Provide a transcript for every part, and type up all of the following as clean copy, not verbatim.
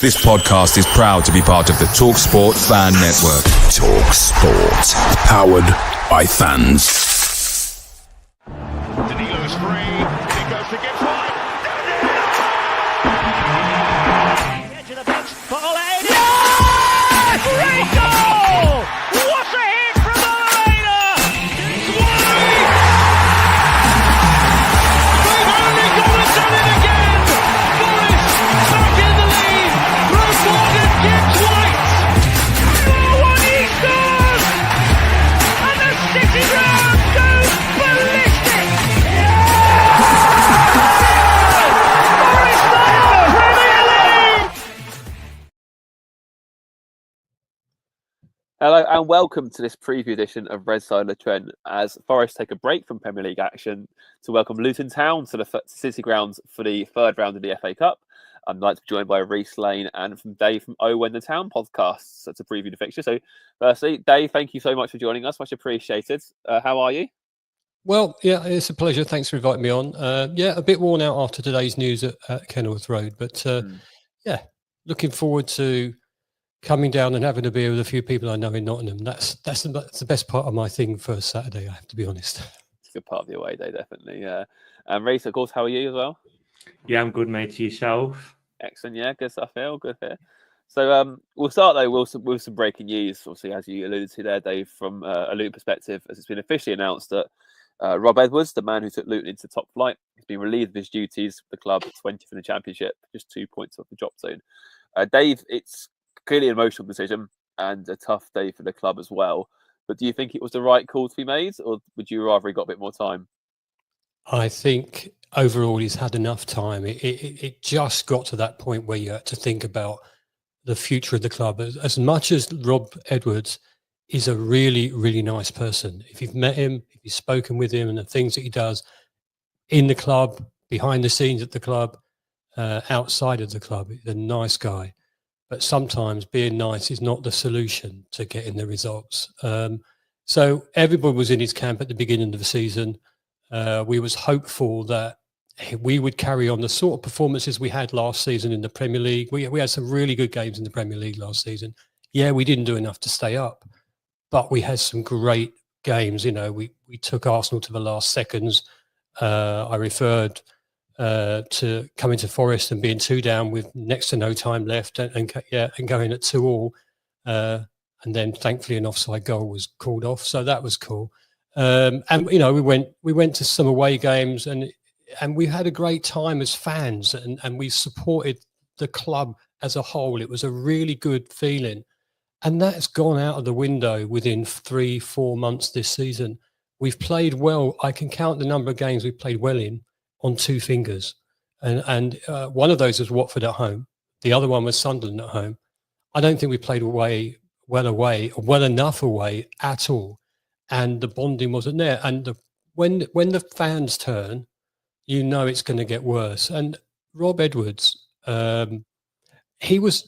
This podcast is proud to be part of the talkSPORT Fan Network. talkSPORT. Powered by fans. Danilo's free. He goes to get wide. Edge of the box. For Ole. Yes! Great goal! What a hit from Ole! It's wide! They've only gone and done it again! Forest back in the lead. Rewarded Gibbs White. Oh, what he scores! And the City ground goes ballistic! Forest Premier League! Hello and welcome to this preview edition of Red Side of Trent as Forest take a break from Premier League action to welcome Luton Town to the City grounds for the third round of the FA Cup. I'm like to be joined by Reiss and from Dave from When the Town podcast to preview the fixture. So firstly, Dave, thank you so much for joining us. Much appreciated. How are you? Well, yeah, it's a pleasure. Thanks for inviting me on. A bit worn out after today's news at Kenilworth Road, but yeah, looking forward to coming down and having a beer with a few people I know in Nottingham. That's the best part of my thing for Saturday, I have to be honest. It's a good part of the away day, definitely. Yeah. Reiss, of course, how are you as well? Yeah, I'm good, mate. Yourself? Excellent. Yeah, good stuff here. All good here. So we'll start though with some breaking news. Obviously, as you alluded to there, Dave, from a Luton perspective, as it's been officially announced that Rob Edwards, the man who took Luton into top flight, has been relieved of his duties for the club, 20th in the Championship, just 2 points off the drop zone. Dave, it's clearly an emotional decision and a tough day for the club as well. But do you think it was the right call to be made, or would you rather he got a bit more time? I think overall he's had enough time. It just got to that point where you had to think about the future of the club. As much as Rob Edwards is a really, really nice person, if you've met him, if you've spoken with him and the things that he does in the club, behind the scenes at the club, outside of the club, he's a nice guy. But sometimes being nice is not the solution to getting the results. So everybody was in his camp at the beginning of the season. We was hopeful that we would carry on the sort of performances we had last season in the Premier League. We had some really good games in the Premier League last season. Yeah, we didn't do enough to stay up, but we had some great games. You know, we took Arsenal to the last seconds. I referred to coming to Forest and being 2 down with next to no time left and going at 2-2. And then thankfully an offside goal was called off. So that was cool. And you know, we went to some away games and we had a great time as fans and we supported the club as a whole. It was a really good feeling. And that's gone out of the window within 3-4 months this season. We've played well. I can count the number of games we've played well in on 2 fingers. And one of those was Watford at home. The other one was Sunderland at home. I don't think we played well enough away at all. And the bonding wasn't there. And when the fans turn, you know it's going to get worse. And Rob Edwards, he was,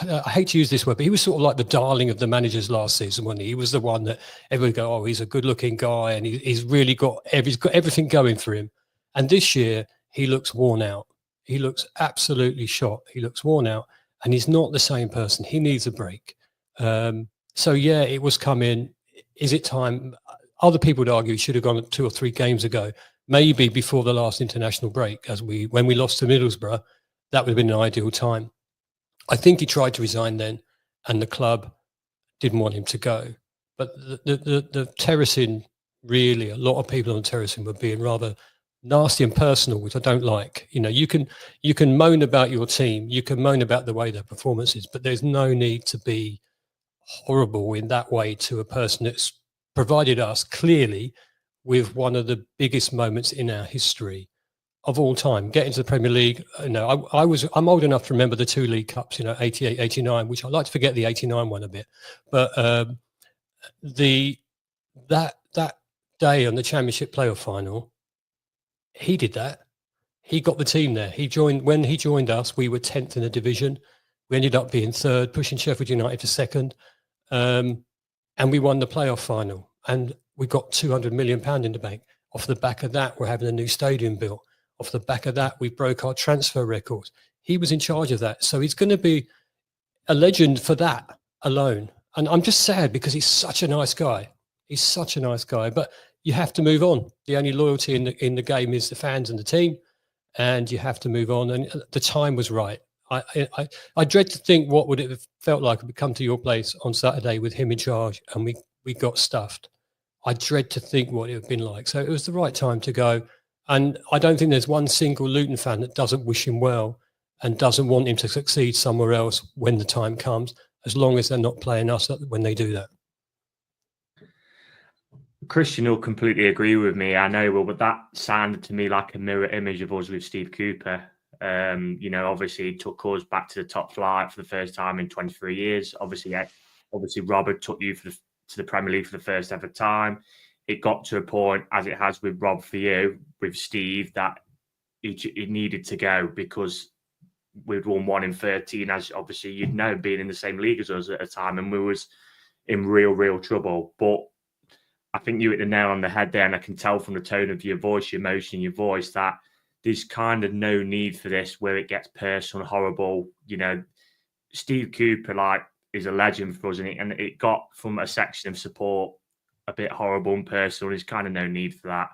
I hate to use this word, but he was sort of like the darling of the managers last season, wasn't he? He was the one that everybody go, oh, he's a good-looking guy and he's got everything going for him. And this year, he looks worn out. He looks absolutely shot. He looks worn out and he's not the same person. He needs a break. So, yeah, it was coming. Is it time? Other people would argue he should have gone 2 or 3 games ago, maybe before the last international break, when we lost to Middlesbrough. That would have been an ideal time. I think he tried to resign then and the club didn't want him to go. But the terracing, really, a lot of people on the terracing were being rather nasty and personal, which I don't like. You know, you can moan about your team, you can moan about the way their performance is, but there's no need to be horrible in that way to a person that's provided us clearly with one of the biggest moments in our history of all time. Getting to the Premier League, you know, I'm old enough to remember the 2 League Cups, you know, 88, 89, which I like to forget the 89 one a bit. But that day on the Championship playoff final, he did that. He got the team there. When he joined us, we were 10th in the division. We ended up being 3rd, pushing Sheffield United to 2nd. And we won the playoff final. And we got £200 million in the bank. Off the back of that, we're having a new stadium built. Off the back of that, we broke our transfer records. He was in charge of that. So he's going to be a legend for that alone. And I'm just sad because he's such a nice guy. He's such a nice guy. But you have to move on. The only loyalty in the game is the fans and the team. And you have to move on. And the time was right. I dread to think what would it have felt like if we come to your place on Saturday with him in charge and we got stuffed. I dread to think what it would have been like. So it was the right time to go. And I don't think there's one single Luton fan that doesn't wish him well and doesn't want him to succeed somewhere else when the time comes, as long as they're not playing us when they do that. Christian will completely agree with me. I know, but that sounded to me like a mirror image of us with Steve Cooper. Obviously he took us back to the top flight for the first time in 23 years. Obviously Robert took you to the Premier League for the first ever time. It got to a point, as it has with Rob for you, with Steve, that it needed to go because we'd won 1 in 13, as obviously you'd know, being in the same league as us at a time, and we was in real trouble. But I think you hit the nail on the head there, and I can tell from the tone of your voice, your emotion, your voice, that there's kind of no need for this where it gets personal, horrible. Steve Cooper, is a legend for us, and it got from a section of support a bit horrible and personal. There's kind of no need for that.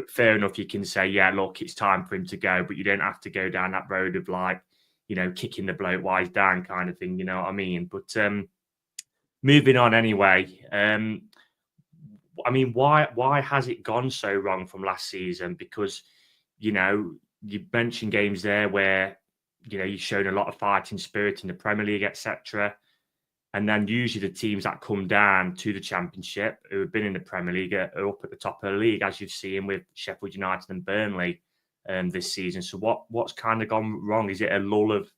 Fair enough, you can say, yeah, look, it's time for him to go, but you don't have to go down that road of kicking the bloke while he's down kind of thing, you know what I mean? But moving on anyway, why has it gone so wrong from last season? Because, you mentioned games there where, you've shown a lot of fighting spirit in the Premier League, etc. And then usually the teams that come down to the Championship, who have been in the Premier League, are up at the top of the league, as you've seen with Sheffield United and Burnley this season. So what's kind of gone wrong? Is it a lull of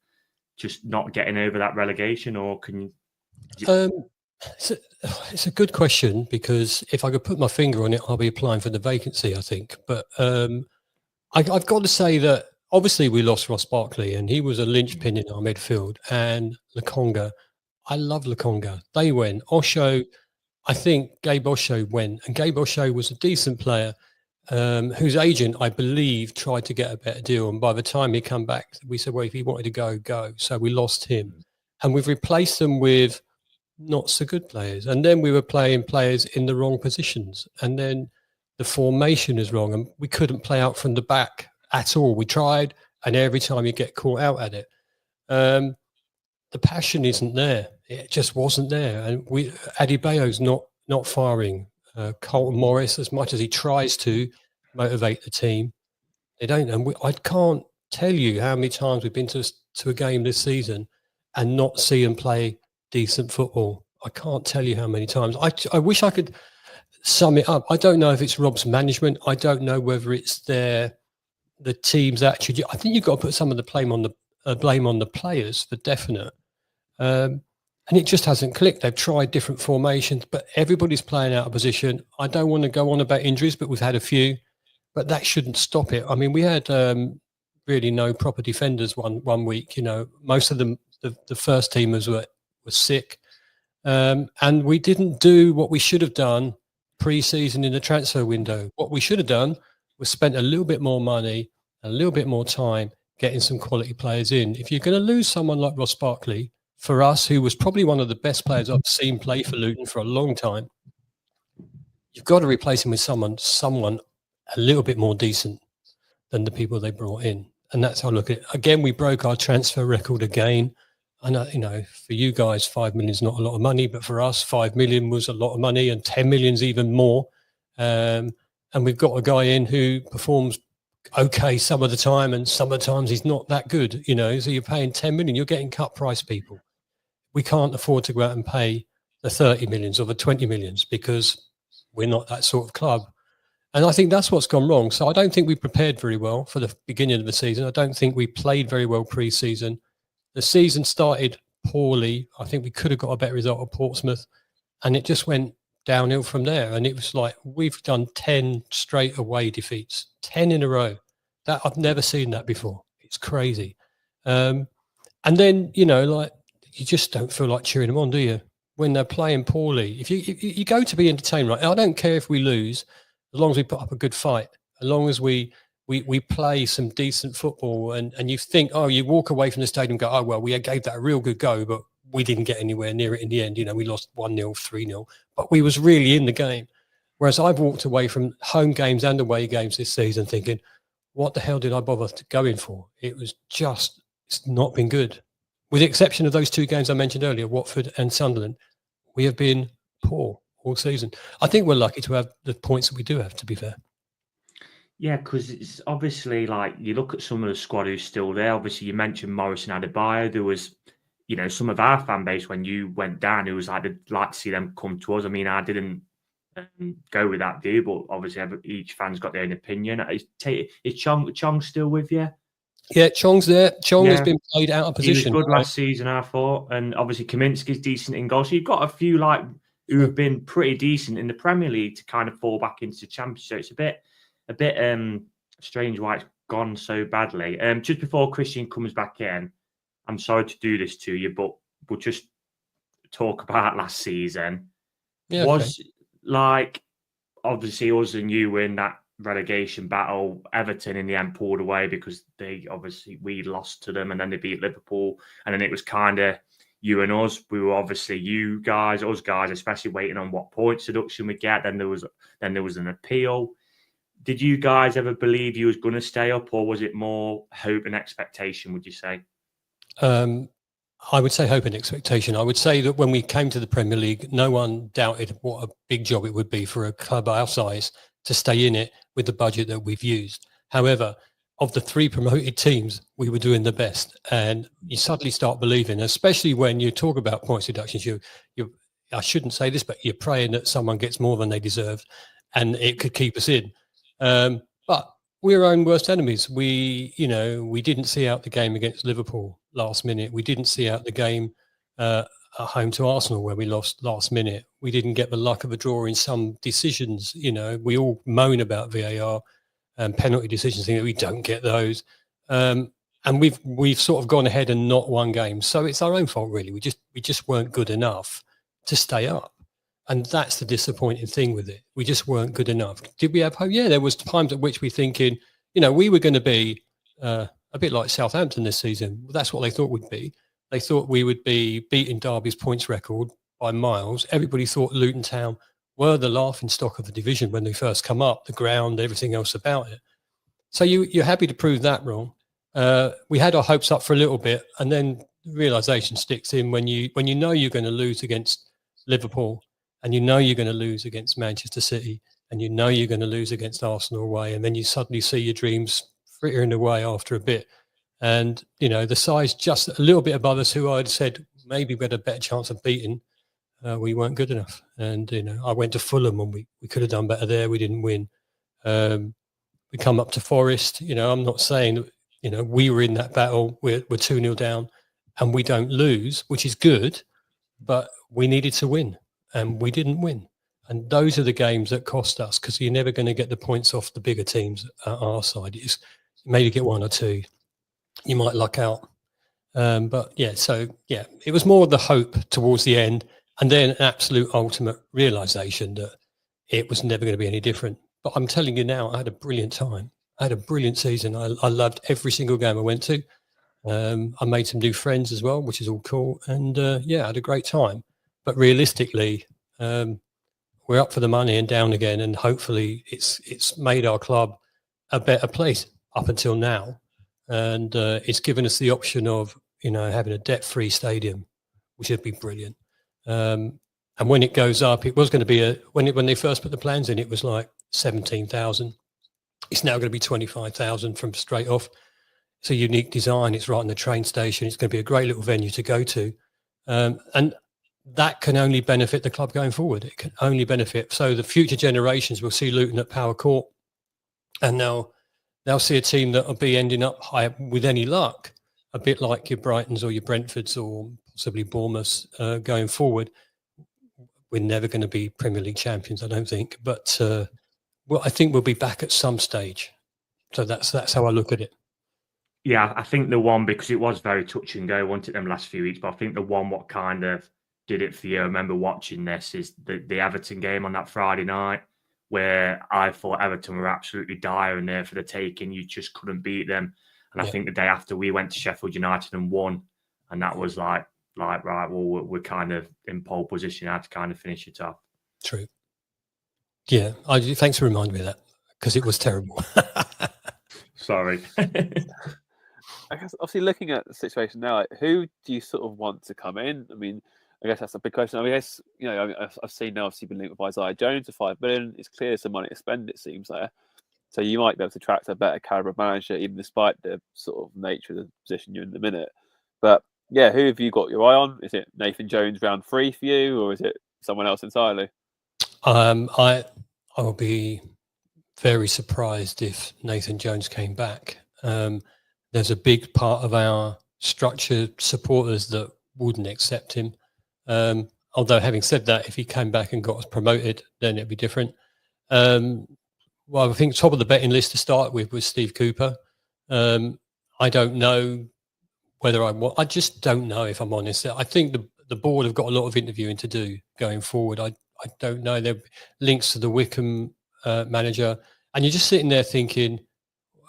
just not getting over that relegation, or can you? It's a good question, because if I could put my finger on it, I'll be applying for the vacancy, I think. But I've got to say that obviously we lost Ross Barkley, and he was a linchpin in our midfield, and Lokonga. I love Lokonga. They went. Osho, I think Gabe Osho went, and Gabe Osho was a decent player whose agent, I believe, tried to get a better deal. And by the time he came back, we said, well, if he wanted to go, go. So we lost him. And we've replaced them with not so good players. And then we were playing players in the wrong positions. And then the formation is wrong, and we couldn't play out from the back at all. We tried, and every time you get caught out at it. The passion isn't there. It just wasn't there. And Adebayo's not firing. Colton Morris, as much as he tries to motivate the team, they don't. And I can't tell you how many times we've been to a game this season and not see them play decent football. I can't tell you how many times. I wish I could sum it up. I don't know if it's Rob's management. I don't know whether it's the team's attitude. I think you've got to put some of the blame on the players for definite. And it just hasn't clicked. They've tried different formations, but everybody's playing out of position. I don't want to go on about injuries, but we've had a few. But that shouldn't stop it. I mean, we had really no proper defenders one week. Most of them, the first teamers were sick. And we didn't do what we should have done pre-season in the transfer window. What we should have done was spent a little bit more money, a little bit more time getting some quality players in. If you're going to lose someone like Ross Barkley, for us, who was probably one of the best players I've seen play for Luton for a long time, you've got to replace him with someone a little bit more decent than the people they brought in. And that's how I look at it. Again, we broke our transfer record again. I know, for you guys, 5 million is not a lot of money, but for us, 5 million was a lot of money, and 10 million is even more. And we've got a guy in who performs okay some of the time, and some of the times he's not that good, so you're paying 10 million, you're getting cut price people. We can't afford to go out and pay the 30 millions or the 20 millions because we're not that sort of club. And I think that's what's gone wrong. So I don't think we prepared very well for the beginning of the season. I don't think we played very well pre-season. The season started poorly. I think we could have got a better result at Portsmouth, and it just went downhill from there. And it was like, we've done 10 straight away defeats, 10 in a row. That I've never seen that before. It's crazy. And then, you just don't feel like cheering them on, do you? When they're playing poorly. If you go to be entertained, right? I don't care if we lose, as long as we put up a good fight, as long as we we play some decent football, and you think, oh, you walk away from the stadium and go, oh, well, we gave that a real good go, but we didn't get anywhere near it in the end. You know, we lost 1-0, 3-0, but we was really in the game. Whereas I've walked away from home games and away games this season thinking, what the hell did I bother to go in for? It's not been good. With the exception of those two games I mentioned earlier, Watford and Sunderland, we have been poor all season. I think we're lucky to have the points that we do have, to be fair. Yeah, because it's obviously like you look at some of the squad who's still there. Obviously, you mentioned Morrison Adebayo. There was, you know, some of our fan base when you went down, it was like, I'd like to see them come to us. I mean, I didn't go with that view, but obviously each fan's got their own opinion. Is Chong still with you? Yeah, Chong's there. Chong has been played out of position. He was good last season, I thought, and obviously Kaminski's decent in goal. So you've got a few like who have been pretty decent in the Premier League to kind of fall back into the Championship. So it's a bit strange why it's gone so badly. Just before Christian comes back in, I'm sorry to do this to you, but we'll just talk about last season. Yeah, was like obviously us and you were in that relegation battle. Everton in the end pulled away because we lost to them, and then they beat Liverpool, and then it was kind of you and us. We were obviously us guys, especially waiting on what points deduction we get. Then there was an appeal. Did you guys ever believe you was going to stay up, or was it more hope and expectation, would you say? I would say hope and expectation. I would say that when we came to the Premier League, no one doubted what a big job it would be for a club our size to stay in it with the budget that we've used. However, of the 3 promoted teams, we were doing the best. And you suddenly start believing, especially when you talk about points deductions, I shouldn't say this, but you're praying that someone gets more than they deserve and it could keep us in. But we're our own worst enemies. We didn't see out the game against Liverpool last minute. We didn't see out the game at home to Arsenal where we lost last minute. We didn't get the luck of a draw in some decisions. You know, we all moan about VAR and penalty decisions, thinking that we don't get those. And we've sort of gone ahead and not won games. So it's our own fault, really. We just weren't good enough to stay up. And that's the disappointing thing with it. We just weren't good enough. Did we have hope? Yeah, there was times at which we thinking, you know, we were going to be a bit like Southampton this season. That's what they thought we'd be. They thought we would be beating Derby's points record by miles. Everybody thought Luton Town were the laughing stock of the division when they first come up, the ground, everything else about it. So you're happy to prove that wrong. We had our hopes up for a little bit, and then the realisation sticks in when you know you're going to lose against Liverpool, and you know you're going to lose against Manchester City, and you know you're going to lose against Arsenal away, and then you suddenly see your dreams frittering away after a bit. And, you know, the size just a little bit above us, who I'd said maybe we had a better chance of beating, we weren't good enough. And, you know, I went to Fulham and we could have done better there. We didn't win. We come up to Forest. You know, I'm not saying, you know, we were in that battle. We're 2-0 down and we don't lose, which is good, but we needed to win. And we didn't win. And those are the games that cost us, because you're never going to get the points off the bigger teams at our side. You maybe get 1 or 2. You might luck out. But yeah, it was more the hope towards the end, and then an absolute ultimate realisation that it was never going to be any different. But I'm telling you now, I had a brilliant time. I had a brilliant season. I loved every single game I went to. I made some new friends as well, which is all cool. And I had a great time. But realistically, we're up for the money and down again, and hopefully it's made our club a better place up until now, and it's given us the option of, you know, having a debt-free stadium, which would be brilliant. And when it goes up, it was going to be when they first put the plans in, it was like 17,000. It's now going to be 25,000 from straight off. It's a unique design. It's right on the train station. It's going to be a great little venue to go to, and that can only benefit the club going forward. It can only benefit. So the future generations will see Luton at Power Court, and they'll see a team that will be ending up high with any luck, a bit like your Brightons or your Brentfords or possibly Bournemouths going forward. We're never going to be Premier League champions, I don't think, but I think we'll be back at some stage. So that's how I look at it. Yeah, I think the one, because it was very touch and go, wasn't it, them last few weeks, but I think the one what kind of did it for you, I remember watching this, is the Everton game on that Friday night where I thought Everton were absolutely dire and there for the taking. You just couldn't beat them. And I think the day after we went to Sheffield United and won, and that was like right, well, we're kind of in pole position now to kind of finish it off. True. Yeah, thanks for reminding me of that, because it was terrible. Sorry. I guess obviously looking at the situation now, who do you sort of want to come in? I mean, I guess that's a big question. I mean, I guess, I've seen now obviously been linked with Isaiah Jones for $5 million. It's clear some money to spend, it seems there. So you might be able to attract a better caliber manager, even despite the sort of nature of the position you're in the minute. But yeah, who have you got your eye on? Is it Nathan Jones round 3 for you, or is it someone else entirely? I will be very surprised if Nathan Jones came back. There's a big part of our structured supporters that wouldn't accept him. Although having said that, if he came back and got us promoted, then it'd be different. Well, I think top of the betting list to start with was Steve Cooper. I don't know whether I just don't know, if I'm honest. I think the board have got a lot of interviewing to do going forward. I don't know. There are links to the Wickham manager, and you're just sitting there thinking,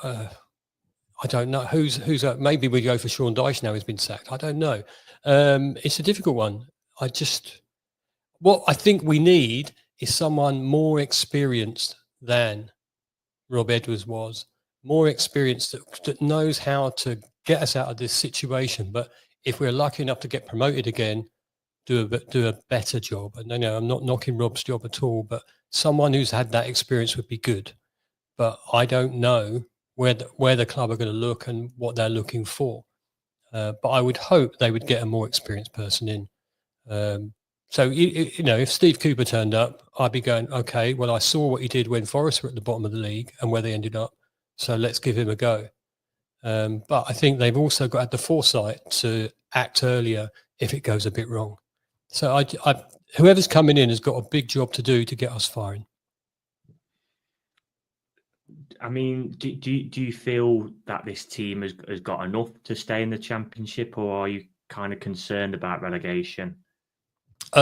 I don't know who's maybe we go for Sean Dyche now. He's been sacked. I don't know. It's a difficult one. What I think we need is someone more experienced than Rob Edwards was, more experienced that knows how to get us out of this situation. But if we're lucky enough to get promoted again, do a better job. And I'm not knocking Rob's job at all, but someone who's had that experience would be good. But I don't know where the club are going to look and what they're looking for. But I would hope they would get a more experienced person in. So, if Steve Cooper turned up, I'd be going, okay, well, I saw what he did when Forest were at the bottom of the league and where they ended up. So let's give him a go. But I think they've also got to have the foresight to act earlier if it goes a bit wrong. So whoever's coming in has got a big job to do to get us firing. I mean, do you feel that this team has got enough to stay in the Championship, or are you kind of concerned about relegation?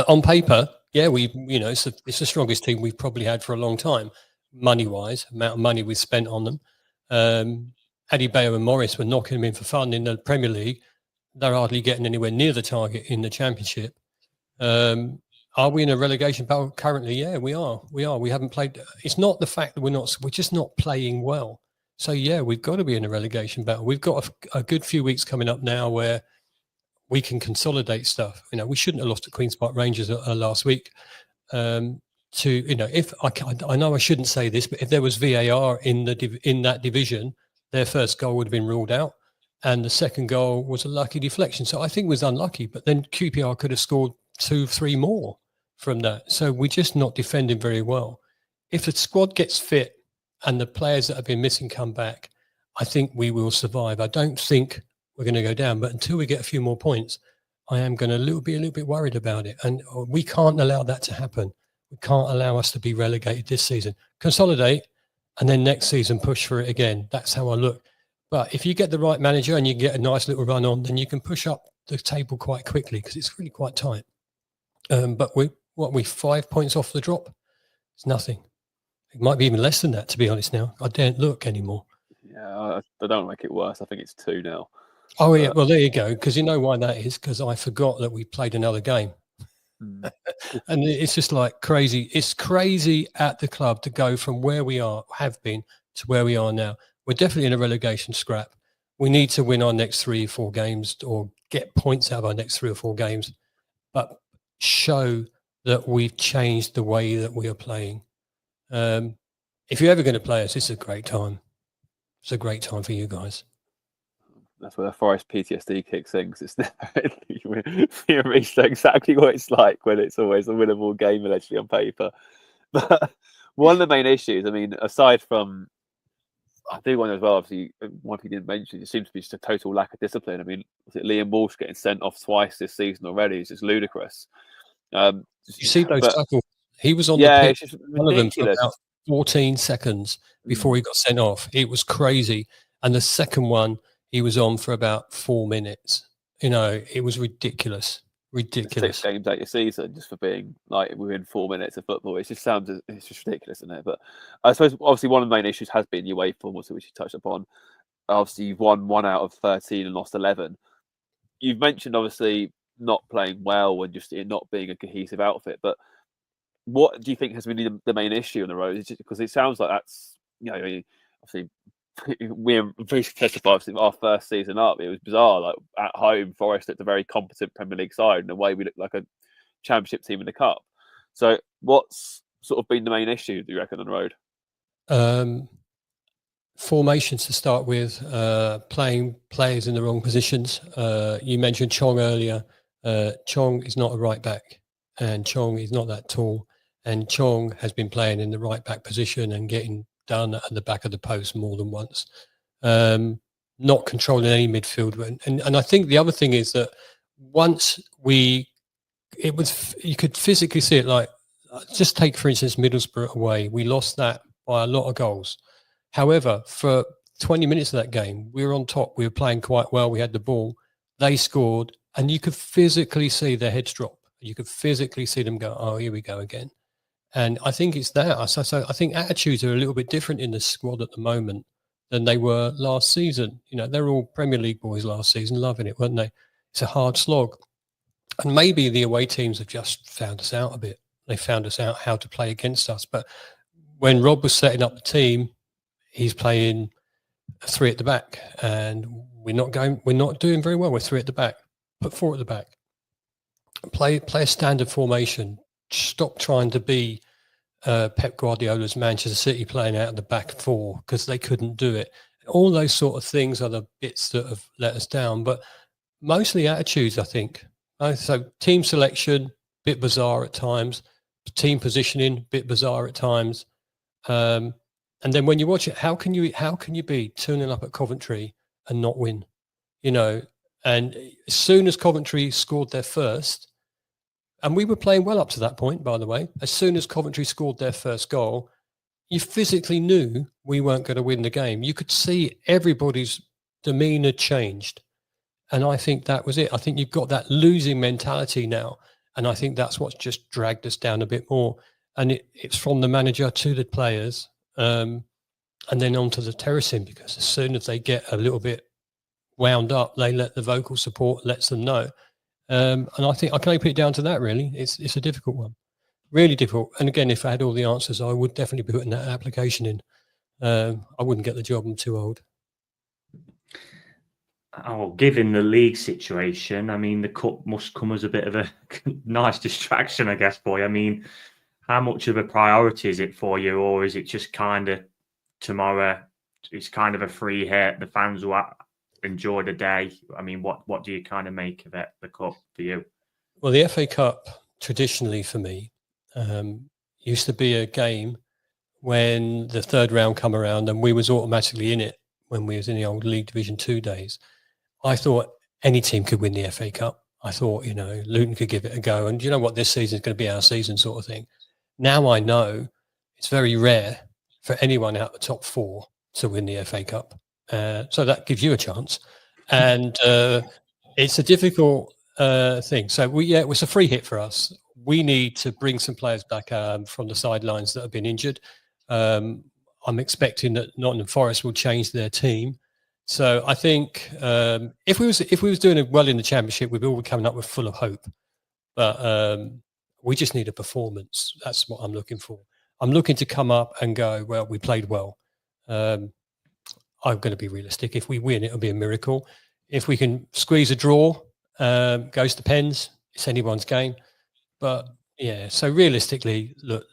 On paper, yeah, it's the strongest team we've probably had for a long time, money-wise, amount of money we've spent on them. Adebayo and Morris were knocking them in for fun in the Premier League. They're hardly getting anywhere near the target in the Championship. Are we in a relegation battle currently? Yeah, we are. We haven't played. It's not the fact that we're just not playing well. So yeah, we've got to be in a relegation battle. We've got a good few weeks coming up now where we can consolidate stuff. We shouldn't have lost to Queen's Park Rangers last week. If I know I shouldn't say this, but if there was VAR in that division, their first goal would have been ruled out, and the second goal was a lucky deflection. So I think it was unlucky, but then QPR could have scored 2-3 more from that. So we're just not defending very well. If the squad gets fit and the players that have been missing come back, I think we will survive. I don't think we're going to go down, but until we get a few more points, I am going to be a little bit worried about it. And we can't allow that to happen. We can't allow us to be relegated this season. Consolidate, and then next season push for it again. That's how I look. But if you get the right manager and you get a nice little run on, then you can push up the table quite quickly because it's really quite tight. But we're 5 points off the drop. It's nothing. It might be even less than that, to be honest now. I daren't look anymore. Yeah, I don't make it worse. I think it's 2 now. Oh, yeah. Well, there you go. Because you know why that is? Because I forgot that we played another game. And it's just like crazy. It's crazy at the club to go from where we have been to where we are now. We're definitely in a relegation scrap. We need to win our next 3 or 4 games or get points out of our next 3 or 4 games, but show that we've changed the way that we are playing. If you're ever going to play us, it's a great time. It's a great time for you guys. That's where the Forest PTSD kicks in, because it's never Reiss know exactly what it's like when it's always a winnable game allegedly on paper. But one of the main issues, I mean, aside from, I do wonder as well, obviously, one thing you didn't mention, it seems to be just a total lack of discipline. I mean, was it Liam Walsh getting sent off twice this season already? It's just ludicrous. You see those tackles? He was on the pitch, it's just one of them for ridiculous. about 14 seconds before he got sent off. It was crazy. And the second one, he was on for about 4 minutes. It was ridiculous. Ridiculous. 6 games out your season just for being like within 4 minutes of football. It just sounds, it's just ridiculous, isn't it? But I suppose obviously one of the main issues has been your away form, which you touched upon. Obviously, you've won 1 out of 13 and lost 11. You've mentioned obviously not playing well and just it not being a cohesive outfit. But what do you think has been the main issue on the road? Because it sounds like that's, you know, obviously we're very successful. Obviously, our first season up, it was bizarre. Like at home, Forest looked a very competent Premier League side, and away we looked like a Championship team in the cup. So, what's sort of been the main issue, do you reckon, on the road? Formations to start with, playing players in the wrong positions. You mentioned Chong earlier. Chong is not a right back, and Chong is not that tall. And Chong has been playing in the right back position and getting done at the back of the post more than once. Not controlling any midfield. And I think the other thing is that once you could physically see it. Like, just take, for instance, Middlesbrough away. We lost that by a lot of goals. However, for 20 minutes of that game, we were on top. We were playing quite well. We had the ball. They scored, and you could physically see their heads drop. You could physically see them go, oh, here we go again. And I think it's that. So I think attitudes are a little bit different in the squad at the moment than they were last season. You know, they're all Premier League boys last season, loving it, weren't they? It's a hard slog. And maybe the away teams have just found us out a bit. They found us out how to play against us. But when Rob was setting up the team, he's playing 3 at the back, and we're not doing very well. We're 3 at the back. Put 4 at the back. Play a standard formation. Stop trying to be Pep Guardiola's Manchester City playing out of the back 4 because they couldn't do it. All those sort of things are the bits that have let us down, but mostly attitudes, I think. So team selection, bit bizarre at times. Team positioning, bit bizarre at times. And then when you watch it, how can you be 2-0 up at Coventry and not win? You know, and as soon as Coventry scored their first, and we were playing well up to that point, by the way, as soon as Coventry scored their first goal, you physically knew we weren't going to win the game. You could see everybody's demeanour changed. And I think that was it. I think you've got that losing mentality now. And I think that's what's just dragged us down a bit more. And it's from the manager to the players, and then onto the terracing, because as soon as they get a little bit wound up, they let the vocal support lets them know. And I think I can only put it down to that, really. It's a difficult one, really difficult. And again, if I had all the answers, I would definitely be putting that application in. I wouldn't get the job. I'm too old. Oh, given the league situation, I mean, the cup must come as a bit of a nice distraction, I guess, boy. I mean, how much of a priority is it for you, or is it just kind of tomorrow? It's kind of a free hit. The fans will enjoy the day. I mean, what do you kind of make of it, the cup, for you? Well, the FA Cup traditionally for me used to be a game when the third round come around and we was automatically in it when we was in the old League Division 2 days. I thought any team could win the FA Cup. I thought, you know, Luton could give it a go. And you know what, this season is going to be our season, sort of thing. Now I know it's very rare for anyone out the top 4 to win the FA Cup. So that gives you a chance. And it's a difficult thing. So it was a free hit for us. We need to bring some players back from the sidelines that have been injured. I'm expecting that Nottingham Forest will change their team. So I think if we was doing it well in the Championship, we'd all be coming up with full of hope. But we just need a performance. That's what I'm looking for. I'm looking to come up and go, well, we played well. I'm going to be realistic. If we win, it'll be a miracle. If we can squeeze a draw, goes to pens, it's anyone's game. But yeah, so realistically, look,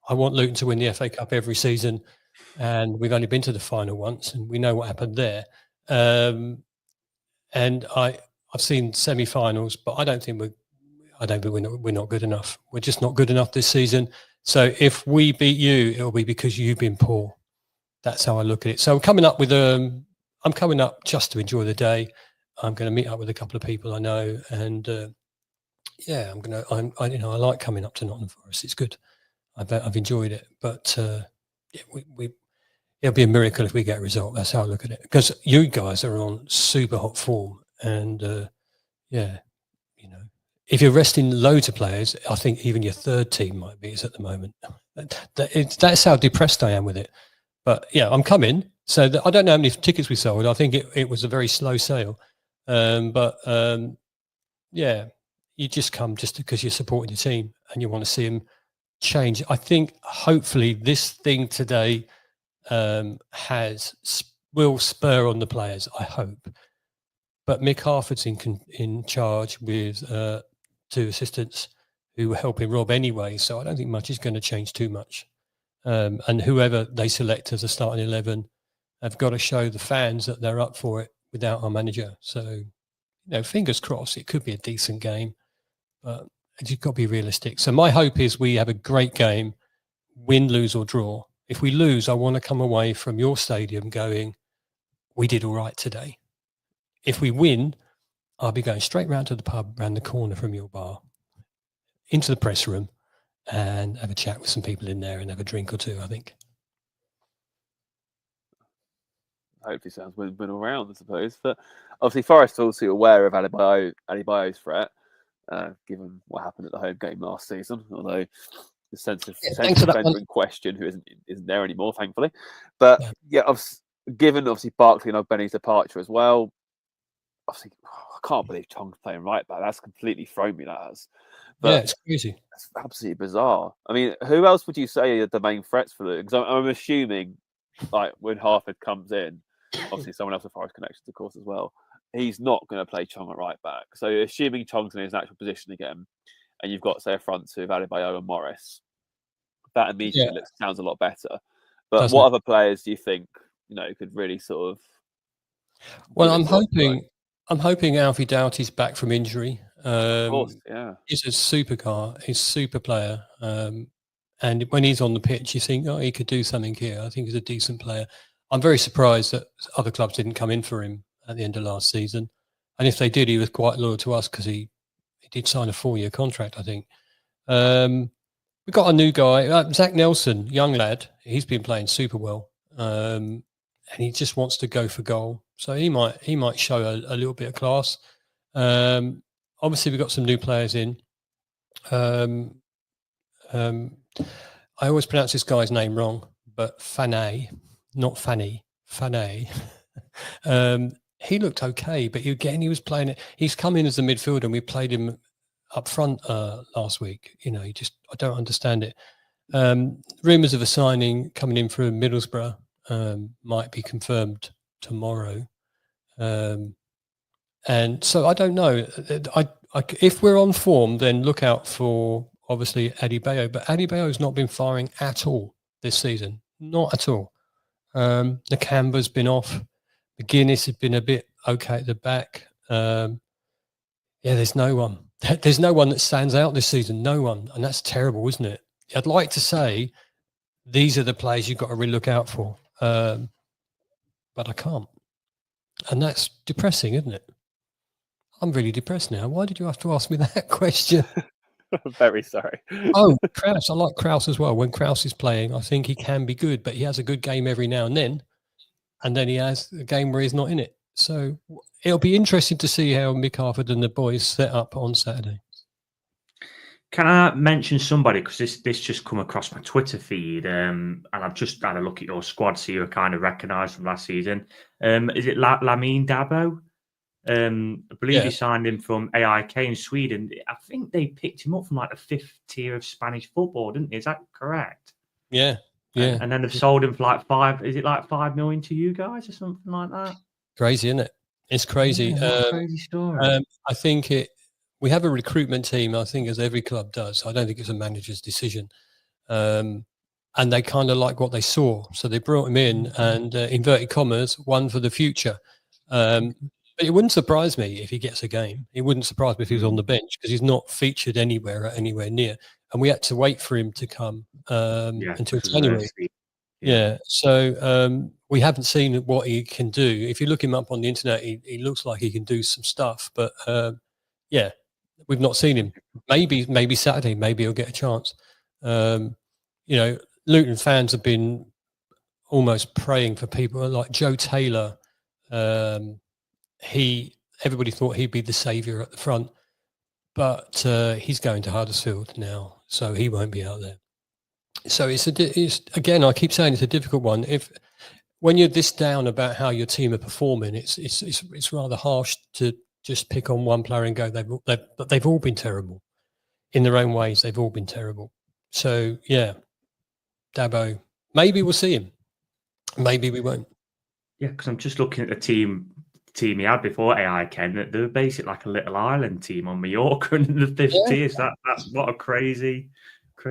I want Luton to win the FA Cup every season, and we've only been to the final once, and we know what happened there. And I've seen semi-finals, but I don't think we're not good enough. We're just not good enough this season. So if we beat you, it'll be because you've been poor. That's how I look at it. So I'm coming up just to enjoy the day. I'm going to meet up with a couple of people I know, and I like coming up to Nottingham Forest. It's good. I've enjoyed it, but it'll be a miracle if we get a result. That's how I look at it. Because you guys are on super hot form, and if you're resting loads of players, I think even your third team might be at the moment. That's how depressed I am with it. But yeah, I'm coming. So I don't know how many tickets we sold. I think it was a very slow sale. Yeah, you just come just because you're supporting your team and you want to see them change. I think hopefully this thing today will spur on the players, I hope. But Mick Harford's in charge with 2 assistants who were helping Rob anyway, so I don't think much is going to change too much. And whoever they select as a starting 11 have got to show the fans that they're up for it without our manager. So, fingers crossed, it could be a decent game, but you've got to be realistic. So my hope is we have a great game, win, lose or draw. If we lose, I want to come away from your stadium going, we did all right today. If we win, I'll be going straight round to the pub round the corner from your bar, into the press room, and have a chat with some people in there and have a drink or two, I think. Hopefully sounds win all round, I suppose. But obviously Forest are also aware of Adebayo's threat, given what happened at the home game last season, although the sense of defender in question who isn't there anymore, thankfully. But given Barkley and Ogbene's departure as well, obviously I can't believe Chong's playing right back. That's completely thrown me, that has. But it's crazy. It's absolutely bizarre. I mean, who else would you say are the main threats for Luton? Because I'm assuming, like, when Harford comes in, obviously someone else with Forest connections, of course, as well, he's not going to play Chong at right back. So assuming Chong's in his natural position again, and you've got, say, a front two of Adebayo and Morris, that immediately sounds a lot better. But what other players do you think, could really sort of... Well, I'm hoping Alfie Doughty's back from injury. Of course, yeah. He's a supercar. He's a super player. And when he's on the pitch, you think, he could do something here. I think he's a decent player. I'm very surprised that other clubs didn't come in for him at the end of last season. And if they did, he was quite loyal to us because he did sign a 4-year contract, I think. We've got a new guy, Zach Nelson, young lad. He's been playing super well. And he just wants to go for goal. So he might show a little bit of class. Obviously, we've got some new players in. I always pronounce this guy's name wrong, but Fanay, not Fanny, Fanay. He looked okay, but he was playing it. He's come in as a midfielder, and we played him up front last week. I don't understand it. Rumours of a signing coming in from Middlesbrough might be confirmed tomorrow. And so I don't know. If we're on form, then look out for obviously Adebayo. But Adebayo's not been firing at all this season. Not at all. The Canber's been off. McGuinness has been a bit okay at the back. There's no one. There's no one that stands out this season. No one. And that's terrible, isn't it? I'd like to say these are the players you've got to really look out for. But I can't. And that's depressing, isn't it? I'm really depressed now. Why did you have to ask me that question? I'm very sorry. Oh, Kraus. I like Kraus as well. When Kraus is playing, I think he can be good, but he has a good game every now and then. And then he has a game where he's not in it. So it'll be interesting to see how Mick Harford and the boys set up on Saturday. Can I mention somebody, because this just come across my Twitter feed, and I've just had a look at your squad, so you're kind of recognised from last season. Is it Lamine Dabo? I believe he signed him from AIK in Sweden. I think they picked him up from like the 5th tier of Spanish football, didn't they? Is that correct? Yeah. Yeah. And then they've sold him for like 5 million to you guys or something like that? Crazy, isn't it? It's crazy. Yeah, crazy story. I think we have a recruitment team, I think, as every club does. I don't think it's a manager's decision. And they kind of like what they saw. So they brought him in and, inverted commas, one for the future. But it wouldn't surprise me if he gets a game. It wouldn't surprise me if he was on the bench because he's not featured anywhere near. And we had to wait for him to come until January. Yeah. So we haven't seen what he can do. If you look him up on the internet, he looks like he can do some stuff. But we've not seen him. Maybe Saturday, maybe he'll get a chance. Luton fans have been almost praying for people like Joe Taylor. Everybody thought he'd be the saviour at the front. but he's going to Huddersfield now, so he won't be out there. So it's again, I keep saying it's a difficult one. When you're this down about how your team are performing, it's rather harsh to just pick on one player and go, they've all been terrible in their own ways. They've all been terrible. So yeah, Dabo, maybe we'll see him. Maybe we won't. Yeah, because I'm just looking at the team he had before AI Ken. They were basically like a little island team on Mallorca in the fifth tier. So that's what a crazy.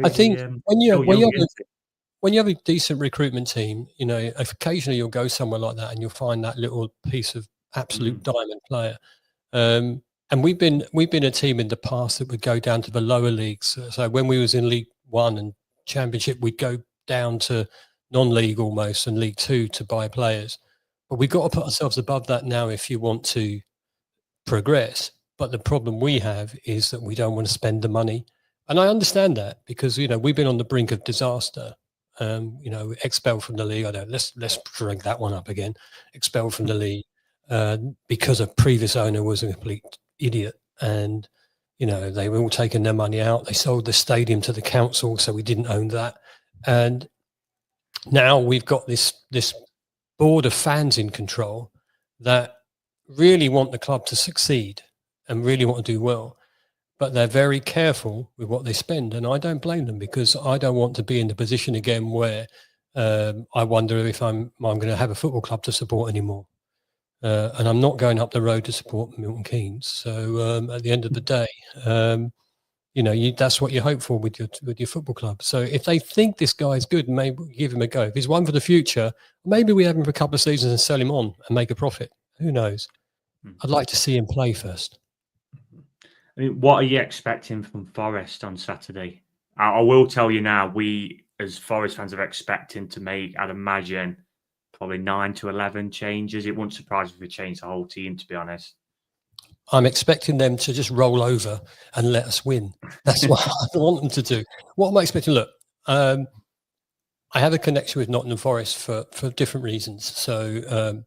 I think when you have a decent recruitment team, you know, occasionally you'll go somewhere like that and you'll find that little piece of absolute diamond player. And we've been a team in the past that would go down to the lower leagues. So when we was in League One and Championship, we'd go down to non-league almost and League Two to buy players. But we've got to put ourselves above that now if you want to progress. But the problem we have is that we don't want to spend the money. And I understand that because, you know, we've been on the brink of disaster. You know, expelled from the league. Let's drag that one up again. Expelled from the league because a previous owner was a complete idiot, and you know they were all taking their money out. They sold the stadium to the council, so we didn't own that. And now we've got this board of fans in control that really want the club to succeed and really want to do well. But they're very careful with what they spend, and I don't blame them because I don't want to be in the position again where I wonder if I'm going to have a football club to support anymore, and I'm not going up the road to support Milton Keynes. So at the end of the day, you know, that's what you hope for with your football club. So if they think this guy's good, maybe give him a go. If he's one for the future, maybe we have him for a couple of seasons and sell him on and make a profit. Who knows? I'd like to see him play first. I mean, what are you expecting from Forest on Saturday? I will tell you now, we as Forest fans are expecting to make, I'd imagine, probably 9 to 11 changes. It wouldn't surprise me if we change the whole team, to be honest. I'm expecting them to just roll over and let us win. That's what I want them to do. What am I expecting? Look, I have a connection with Nottingham Forest for different reasons. So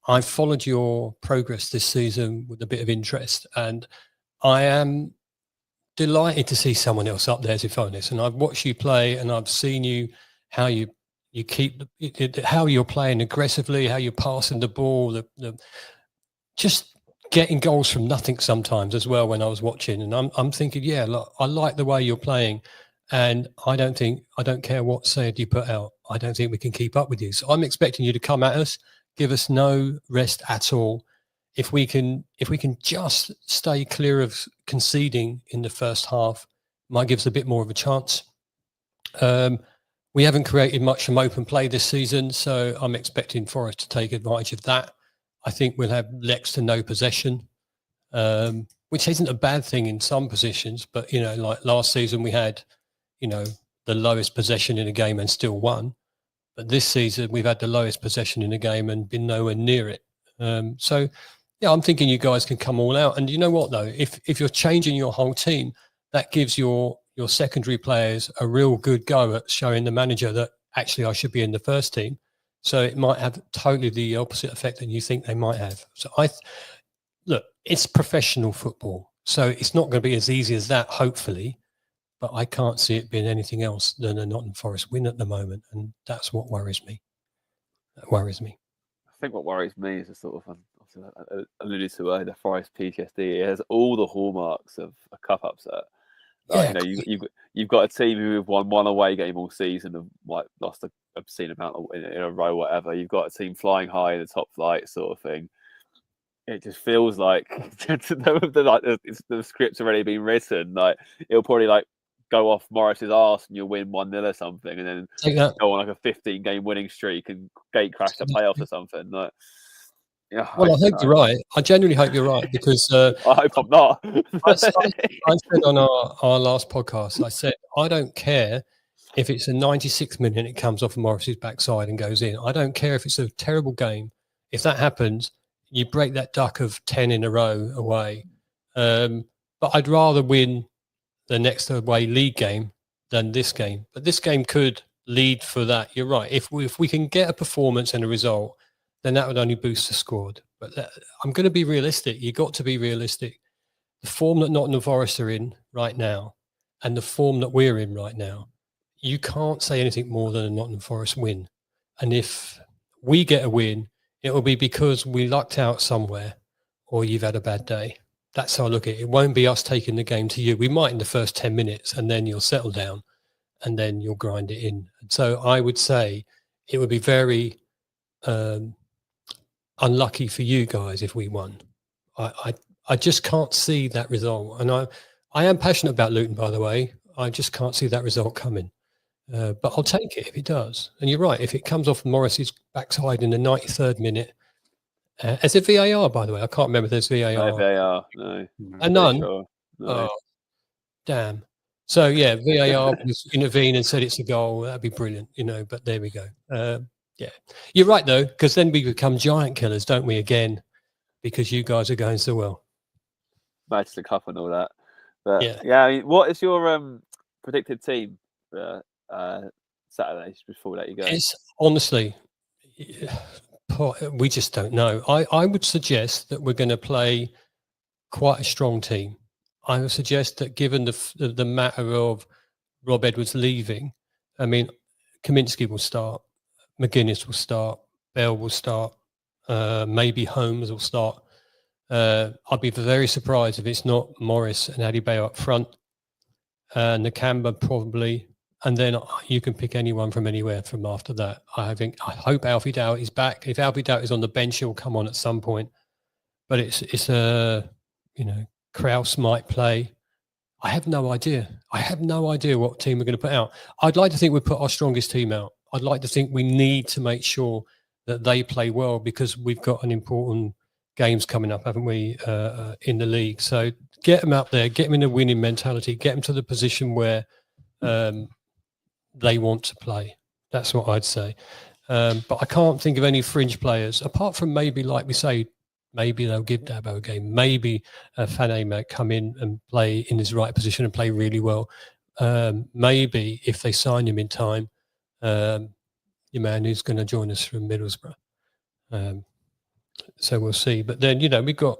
I've followed your progress this season with a bit of interest, and I am delighted to see someone else up there, as if honest. And I've watched you play, and I've seen you how you keep how you're playing aggressively, how you're passing the ball, just getting goals from nothing sometimes as well. When I was watching, and I'm thinking, yeah, look, I like the way you're playing, and I don't care what side you put out. I don't think we can keep up with you. So I'm expecting you to come at us, give us no rest at all. If we can just stay clear of conceding in the first half, might give us a bit more of a chance. We haven't created much from open play this season, so I'm expecting Forest to take advantage of that. I think we'll have next to no possession, which isn't a bad thing in some positions. But, you know, like last season we had, you know, the lowest possession in a game and still won. But this season we've had the lowest possession in a game and been nowhere near it. So, yeah, I'm thinking you guys can come all out. And you know what, though? If you're changing your whole team, that gives your secondary players a real good go at showing the manager that actually I should be in the first team. So it might have totally the opposite effect than you think they might have. So look, it's professional football. So it's not going to be as easy as that, hopefully. But I can't see it being anything else than a Nottingham Forest win at the moment. And that's what worries me. That worries me. I think what worries me is the sort of I alluded to earlier, the Forest PTSD. It has all the hallmarks of a cup upset. Like, Yeah, you know, you've got a team who have won one away game all season and like lost an obscene amount in a row, whatever. You've got a team flying high in the top flight, sort of thing. It just feels like the script's already been written. Like it'll probably like go off Morris's arse and you'll win 1-0 or something, and then go on like a 15-game winning streak and gate crash the playoffs or something. Like, yeah, well, I hope you're right. I genuinely hope you're right because I hope I'm not. I said on our last podcast, I said, I don't care if it's a 96th minute and it comes off Morris's backside and goes in. I don't care if it's a terrible game. If that happens, you break that duck of 10 in a row away. But I'd rather win the next away league game than this game. But this game could lead for that. You're right. If we can get a performance and a result, then that would only boost the squad. But I'm going to be realistic. You've got to be realistic. the form that Nottingham Forest are in right now and the form that we're in right now, you can't say anything more than a Nottingham Forest win. And if we get a win, it will be because we lucked out somewhere or you've had a bad day. That's how I look at it. It won't be us taking the game to you. We might in the first 10 minutes and then you'll settle down and then you'll grind it in. And so I would say it would be very unlucky for you guys if we won. I just can't see that result. And I am passionate about Luton, by the way. I just can't see that result coming. But I'll take it if it does. And you're right. If it comes off Morris's backside in the 93rd minute, is it VAR, by the way? I can't remember if there's VAR. No VAR, no. And none? Sure. No. Oh, damn. So, yeah, VAR was intervene and said it's a goal. That'd be brilliant, but there we go. Yeah. You're right, though, because then we become giant killers, don't we, again, because you guys are going so well. Match the cup and all that. But, yeah, I mean, what is your predicted team for Saturday before we let you go? It's honestly, we just don't know. I would suggest that we're going to play quite a strong team. I would suggest that given the matter of Rob Edwards leaving, I mean, Kaminsky will start, McGuinness will start, Bell will start, maybe Holmes will start. I'd be very surprised if it's not Morris and Adebayo up front, Nakamba probably, and then you can pick anyone from anywhere from after that. I hope Alfie Dowd is back. If Alfie Dowd is on the bench, he'll come on at some point. But it's Kraus might play. I have no idea. I have no idea what team we're going to put out. I'd like to think we put our strongest team out. I'd like to think we need to make sure that they play well because we've got an important games coming up, haven't we, in the league? So get them out there, get them in a winning mentality, get them to the position where they want to play. That's what I'd say. But I can't think of any fringe players, apart from maybe, like we say, maybe they'll give Dabo a game. Maybe Fane might come in and play in his right position and play really well. Maybe if they sign him in time, your man who's going to join us from Middlesbrough. So we'll see. But then, we've got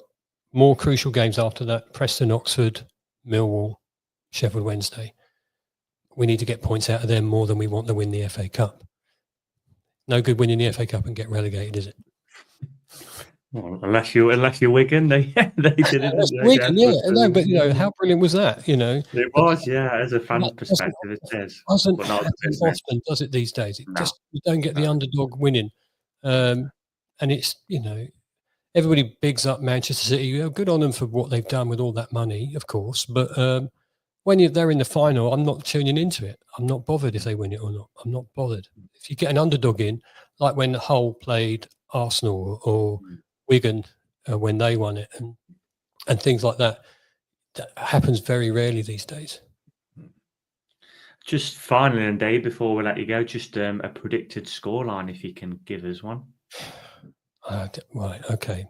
more crucial games after that. Preston, Oxford, Millwall, Sheffield Wednesday. We need to get points out of them more than we want to win the FA Cup. No good winning the FA Cup and get relegated, is it? Well, unless you're Wigan, they did it. Wigan, yeah. No, but how brilliant was that? It was, as a fan perspective, it is. Doesn't happen often, does it these days? You don't get the underdog winning, and it's everybody bigs up Manchester City. Good on them for what they've done with all that money, of course. But when they're in the final, I'm not tuning into it. I'm not bothered if they win it or not. I'm not bothered. If you get an underdog in, like when Hull played Arsenal or Wigan when they won it and things like that, that happens very rarely these days. Just finally, and Dave, before we let you go, just a predicted scoreline if you can give us one. Right, okay.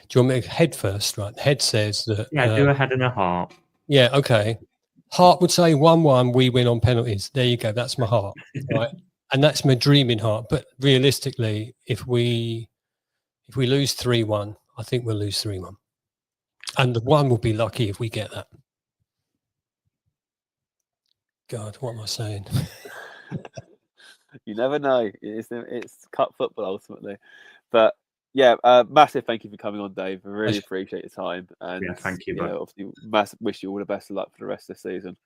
Do you want me to head first? Right, head says that... Yeah, do a head and a heart. Yeah, okay. Heart would say 1-1, we win on penalties. There you go, that's my heart, right? And that's my dreaming heart. But realistically, if we lose 3-1, I think we'll lose 3-1. And the one will be lucky if we get that. God, what am I saying? You never know. It's cup football ultimately. But yeah, massive thank you for coming on, Dave. I really appreciate your time. And thank you. Obviously, wish you all the best of luck for the rest of the season.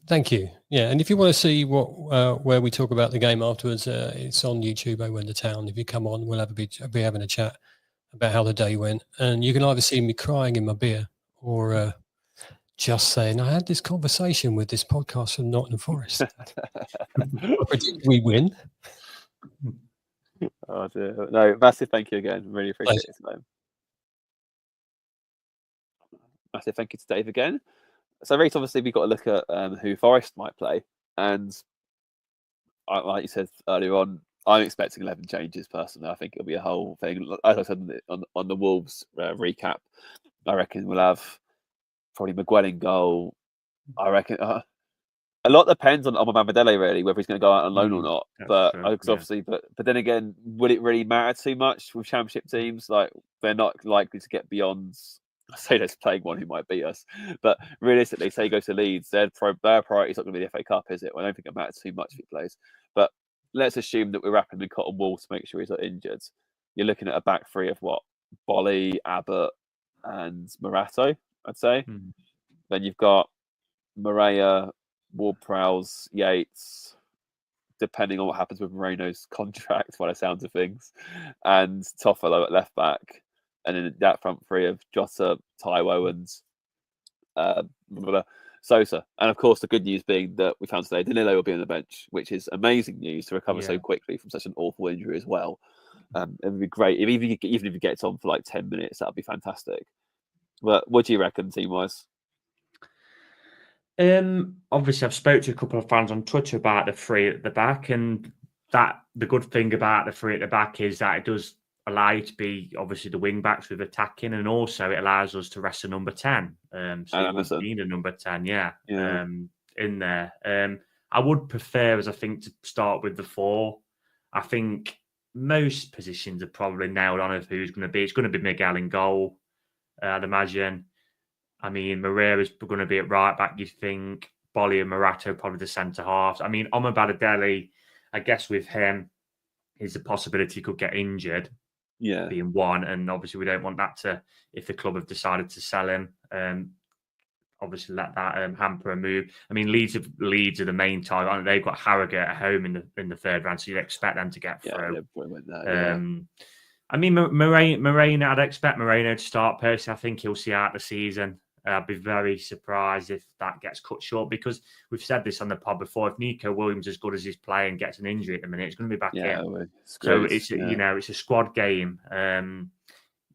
Thank you. Yeah, and if you want to see where we talk about the game afterwards, it's on YouTube over in the town. If you come on, we'll be having a chat about how the day went. And you can either see me crying in my beer or just saying, I had this conversation with this podcast from Nottingham Forest. I predict we win. Oh dear. No, massive thank you again. Really appreciate it. Massive thank you to Dave again. So, Reiss, obviously, we've got to look at who Forest might play. And like you said earlier on, I'm expecting 11 changes personally. I think it'll be a whole thing. As I said on the Wolves recap, I reckon we'll have probably Miguel in goal. I reckon a lot depends on Mamadele, really, whether he's going to go out on loan or not. But obviously, but then again, would it really matter too much with Championship teams? Like, they're not likely to get beyond I say there's playing one who might beat us, but realistically, say he goes to Leeds, their priority is not going to be the FA Cup, is it? Well, I don't think it matters too much if he plays. But let's assume that we're wrapping him in cotton wool to make sure he's not injured. You're looking at a back three of what? Bolly, Abbott, and Morato, I'd say. Then you've got Moreira, Ward-Prowse, Yates, depending on what happens with Moreno's contract, by the sounds of things, and Toffolo at left back. And then that front three of Jota, Taiwo, and Sosa. And of course, the good news being that we found today, Danilo will be on the bench, which is amazing news to recover so quickly from such an awful injury as well. It would be great. Even if he gets on for like 10 minutes, that would be fantastic. But what do you reckon, team-wise? Obviously, I've spoke to a couple of fans on Twitter about the three at the back, and that the good thing about the three at the back is that it does allow you to be obviously the wing backs with attacking, and also it allows us to rest a number 10. So you need a number 10, in there. I would prefer, as I think, to start with the 4. I think most positions are probably nailed on of who's going to be. It's going to be Miguel in goal, I'd imagine. I mean, Moreira's going to be at right back, you think. Bolly and Morato probably the centre halves. I mean, Omar Badadelli, I guess with him, is a possibility he could get injured. Being one, and obviously we don't want that to, if the club have decided to sell him, obviously let that hamper a move. I mean, Leeds are the main target. They've got Harrogate at home in the third round, so you'd expect them to get through. I mean, Moreno, I'd expect Moreno to start. Personally, I think he'll see out the season. I'd be very surprised if that gets cut short, because we've said this on the pod before. If Nico Williams, as good as he's playing, gets an injury at the minute, it's going to be back in. So it's it's a squad game.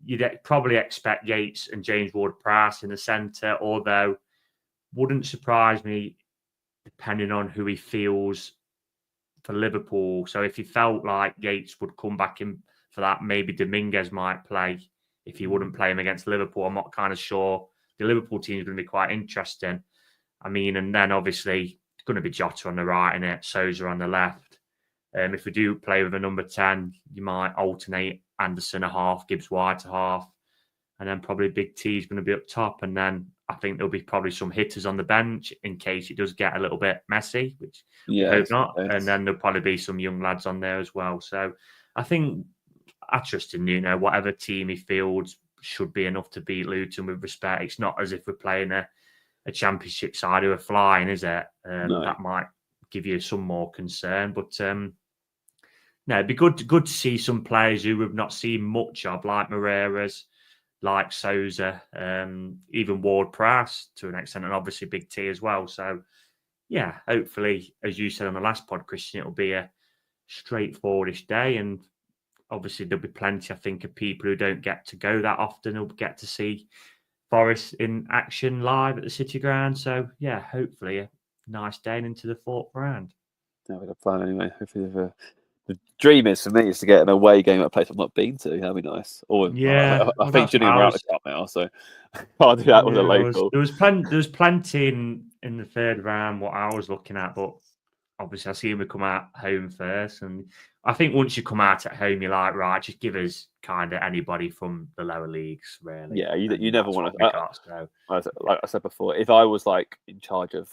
You'd probably expect Yates and James Ward-Prowse in the centre, although wouldn't surprise me depending on who he feels for Liverpool. So if he felt like Yates would come back in for that, maybe Dominguez might play if he wouldn't play him against Liverpool. I'm not kind of sure. The Liverpool team is going to be quite interesting. I mean, and then obviously it's going to be Jota on the right and Sousa on the left. If we do play with a number 10, you might alternate Anderson a half, Gibbs White a half, and then probably Big T is going to be up top. And then I think there'll be probably some hitters on the bench in case it does get a little bit messy, which I hope not. And then there'll probably be some young lads on there as well. So I think I trust in Nuno. Whatever team he fields should be enough to beat Luton with respect. It's not as if we're playing a championship side who are flying, is it? No. That might give you some more concern. But no, it'd be good to see some players who we've not seen much of, like Moreira's, like Sousa, even Ward-Prowse to an extent, and obviously Big T as well. So, yeah, hopefully, as you said on the last pod, Christian, it'll be a straightforwardish day. And obviously, there'll be plenty, I think, of people who don't get to go that often who'll get to see Forest in action live at the City Ground. So, yeah, hopefully a nice day and into the 4th round. Yeah, we've got a plan anyway. Hopefully, the dream is for me is to get an away game at a place I've not been to. That'd be nice. Or I think Gillingham are out of the cup now, so I'll do that with a local. There was plenty in the 3rd round what I was looking at, but obviously I see we come out home first, and I think once you come out at home, you're like, right, just give us kind of anybody from the lower leagues, really. Yeah, you never want to. Like I said before, if I was like in charge of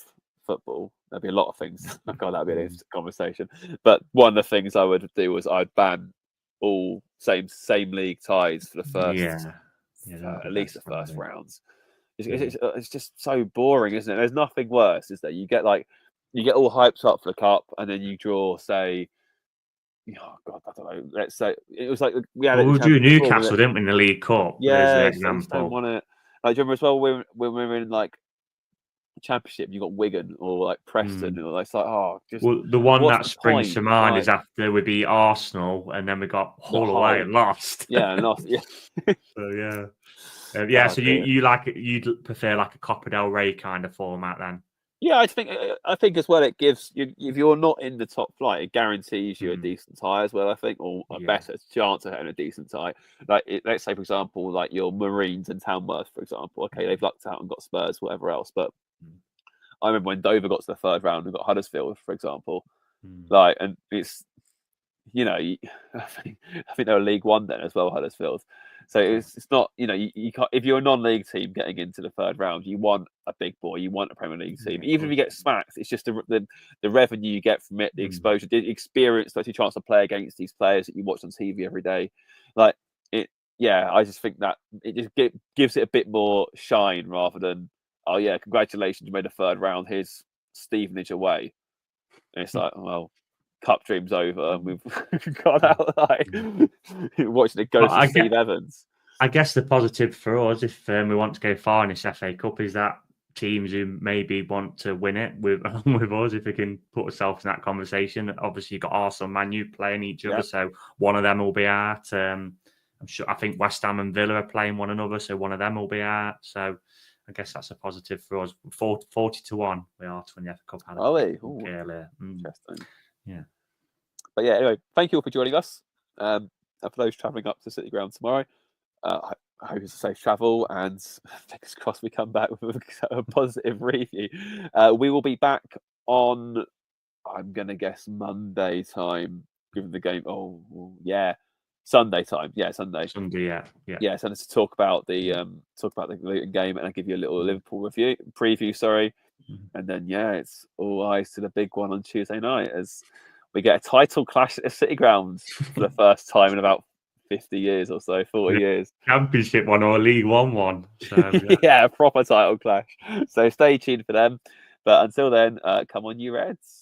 football, there'd be a lot of things. God, that'd be an interesting conversation. But one of the things I would do was I'd ban all same league ties for the first, at least the first rounds. It's just so boring, isn't it? There's nothing worse, is that you get all hyped up for the cup, and then you draw, say, oh God, I don't know. Let's say it was like we had. We drew Newcastle, didn't we, in the League Cup? Yeah, I just don't want it. Like, do you remember as well when we were in like Championship, you got Wigan or like Preston, or it's like, the one that springs to mind is after we beat Arsenal, and then we got Hull away and lost. And lost. Yeah. So so you'd prefer like a Copa del Rey kind of format then? Yeah, I think as well, it gives you, if you're not in the top flight, it guarantees you a decent tie as well, I think, or a better chance of having a decent tie. Like, let's say, for example, like your Marines and Tamworth, for example. Okay, they've lucked out and got Spurs, whatever else. But I remember when Dover got to the 3rd round and got Huddersfield, for example. Like, and it's, I think they were League One then as well, Huddersfield. So it's not, you can't, if you're a non-league team getting into the third round, you want a big boy, you want a Premier League team. Even if you get smacked, it's just the revenue you get from it, the exposure, the experience, the chance to play against these players that you watch on TV every day. Like it, yeah, I just think that it just gives it a bit more shine rather than, oh yeah, congratulations, you made a third round, here's Stevenage away. And it's like, well, cup dream's over, and we've got out like watching it go to Steve Evans. I guess the positive for us, if we want to go far in this FA Cup, is that teams who maybe want to win it with us, if we can put ourselves in that conversation. Obviously, you've got Arsenal, Man U playing each other, so one of them will be out. I'm sure. I think West Ham and Villa are playing one another, so one of them will be out. So I guess that's a positive for us. 40-1 we are to win the FA Cup. Oh, interesting. Yeah. But yeah, anyway, thank you all for joining us. And for those travelling up to City Ground tomorrow, I hope it's a safe travel, and fingers crossed we come back with a positive review. We will be back on, I'm going to guess, Monday time, given the game. Oh, yeah. Sunday time. Yeah, Sunday. Yeah. So to talk about the Luton game, and I'll give you a little Liverpool preview, and then it's all eyes to the big one on Tuesday night as we get a title clash at the City Ground for the first time in about 50 years or so, 40 years. Championship one or a League one. So, yeah, a proper title clash. So stay tuned for them. But until then, come on, you Reds.